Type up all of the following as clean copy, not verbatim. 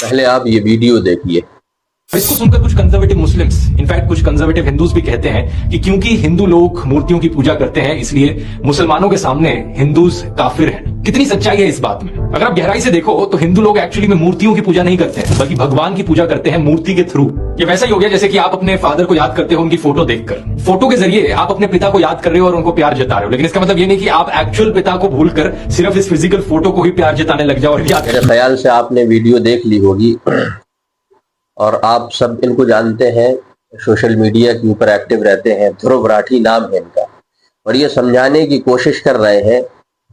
پہلے آپ یہ ویڈیو دیکھیے۔ اس کو سنکر کچھ کنزرویٹو مسلمز، انفیکٹ کچھ کنزرویٹو ہندوز بھی کہتے ہیں کہ کیونکہ ہندو لوگ مورتیوں کی پوجا کرتے ہیں اس لیے مسلمانوں کے سامنے ہندوز کافر ہیں۔ کتنی سچائی ہے اس بات میں؟ اگر آپ گہرائی سے دیکھو تو ہندو لوگ ایکچولی میں مورتیوں کی پوجا نہیں کرتے ہیں بلکہ بھگوان کی پوجا کرتے ہیں مورتی کے تھرو۔ یہ ویسا ہی ہو گیا جیسے کہ آپ اپنے فادر کو یاد کرتے ہو ان کی فوٹو دیکھ کر، فوٹو کے ذریعے آپ اپنے پتا کو یاد کر رہے ہو اور ان کو پیار جتا رہے ہو، لیکن اس کا مطلب یہ نہیں کہ آپ ایکچوئل پتا کو بھول کر صرف اس فزیکل فوٹو کو ہی پیار جتانے لگ جاؤ اور یاد۔ میرے خیال سے آپ نے ویڈیو دیکھ لی ہوگی اور آپ سب ان کو جانتے ہیں، سوشل میڈیا کے اوپر ایکٹیو رہتے ہیں، دھرو راٹھی نام ہے ان کا، اور یہ سمجھانے کی کوشش کر رہے ہیں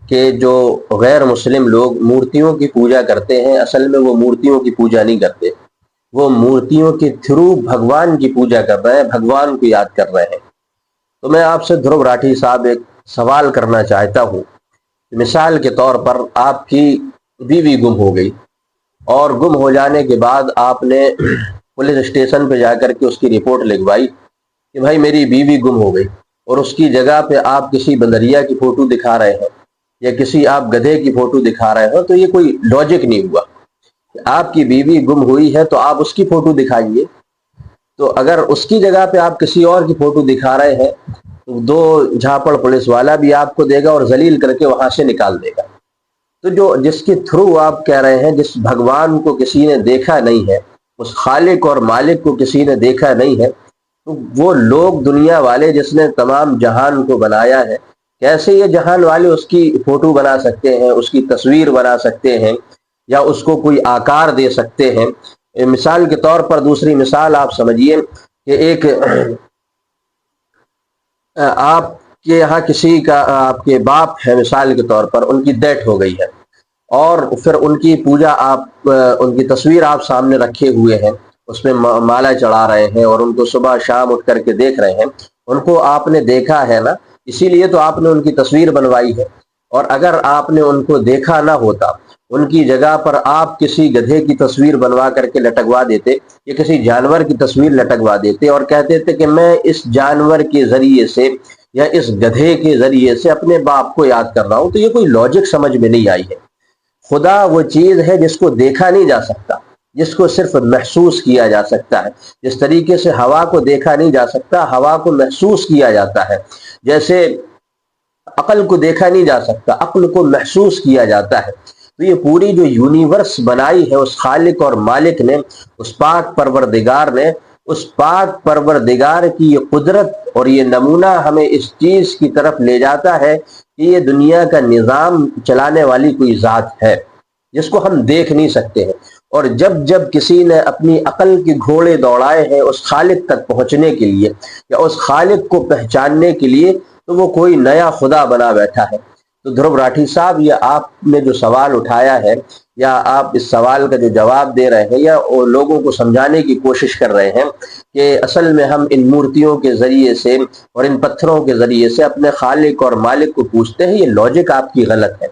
کہ جو غیر مسلم لوگ مورتیوں کی پوجا کرتے ہیں اصل میں وہ مورتیوں کی پوجا نہیں کرتے، وہ مورتیوں کے تھرو بھگوان کی پوجا کر رہے ہیں، بھگوان کو یاد کر رہے ہیں۔ تو میں آپ سے دھرو راٹھی صاحب ایک سوال کرنا چاہتا ہوں، مثال کے طور پر آپ کی بیوی گم ہو گئی اور گم ہو جانے کے بعد آپ نے پولیس اسٹیشن پہ جا کر کے اس کی رپورٹ لکھوائی کہ بھائی میری بیوی گم ہو گئی، اور اس کی جگہ پہ آپ کسی بندریا کی فوٹو دکھا رہے ہیں یا کسی آپ گدھے کی فوٹو دکھا رہے ہو، تو یہ کوئی لاجک نہیں ہوا۔ آپ کی بیوی گم ہوئی ہے تو آپ اس کی فوٹو دکھائیے، تو اگر اس کی جگہ پہ آپ کسی اور کی فوٹو دکھا رہے ہیں تو دو جھاپڑ پولیس والا بھی آپ کو دے گا اور ذلیل کر کے وہاں سے نکال دے گا۔ تو جو جس کے تھرو آپ کہہ رہے ہیں جس بھگوان کو کسی نے دیکھا نہیں ہے، اس خالق اور مالک کو کسی نے دیکھا نہیں ہے، تو وہ لوگ دنیا والے جس نے تمام جہان کو بنایا ہے، کیسے یہ جہان والے اس کی فوٹو بنا سکتے ہیں، اس کی تصویر بنا سکتے ہیں یا اس کو کوئی آکار دے سکتے ہیں؟ مثال کے طور پر دوسری مثال آپ سمجھیے کہ ایک آپ کے یہاں کسی کا آپ کے باپ ہے مثال کے طور پر، ان کی ڈیتھ ہو گئی ہے اور پھر ان کی پوجا آپ ان کی تصویر آپ سامنے رکھے ہوئے ہیں، اس میں مالا چڑھا رہے ہیں اور ان کو صبح شام اٹھ کر کے دیکھ رہے ہیں، ان کو آپ نے دیکھا ہے نا، اسی لیے تو آپ نے ان کی تصویر بنوائی ہے۔ اور اگر آپ نے ان کو دیکھا نہ ہوتا، ان کی جگہ پر آپ کسی گدھے کی تصویر بنوا کر کے لٹکوا دیتے یا کسی جانور کی تصویر لٹکوا دیتے اور کہتے تھے کہ میں اس جانور کے ذریعے سے یا اس گدھے کے ذریعے سے اپنے باپ کو یاد کر رہا ہوں، تو یہ کوئی لاجک سمجھ میں نہیں آئی ہے۔ خدا وہ چیز ہے جس کو دیکھا نہیں جا سکتا، جس کو صرف محسوس کیا جا سکتا ہے۔ جس طریقے سے ہوا کو دیکھا نہیں جا سکتا، ہوا کو محسوس کیا جاتا ہے، جیسے عقل کو دیکھا نہیں جا سکتا، عقل کو محسوس کیا جاتا ہے۔ تو یہ پوری جو یونیورس بنائی ہے اس خالق اور مالک نے، اس پاک پروردگار نے، اس پاک پروردگار کی یہ قدرت اور یہ نمونہ ہمیں اس چیز کی طرف لے جاتا ہے کہ یہ دنیا کا نظام چلانے والی کوئی ذات ہے جس کو ہم دیکھ نہیں سکتے ہیں۔ اور جب جب کسی نے اپنی عقل کے گھوڑے دوڑائے ہیں اس خالق تک پہنچنے کے لیے یا اس خالق کو پہچاننے کے لیے، تو وہ کوئی نیا خدا بنا بیٹھا ہے۔ تو دھرو راٹھی صاحب، یہ آپ نے جو سوال اٹھایا ہے یا آپ اس سوال کا جو جواب دے رہے ہیں یا لوگوں کو سمجھانے کی کوشش کر رہے ہیں کہ اصل میں ہم ان مورتیوں کے ذریعے سے اور ان پتھروں کے ذریعے سے اپنے خالق اور مالک کو پوچھتے ہیں، یہ لاجک آپ کی غلط ہے۔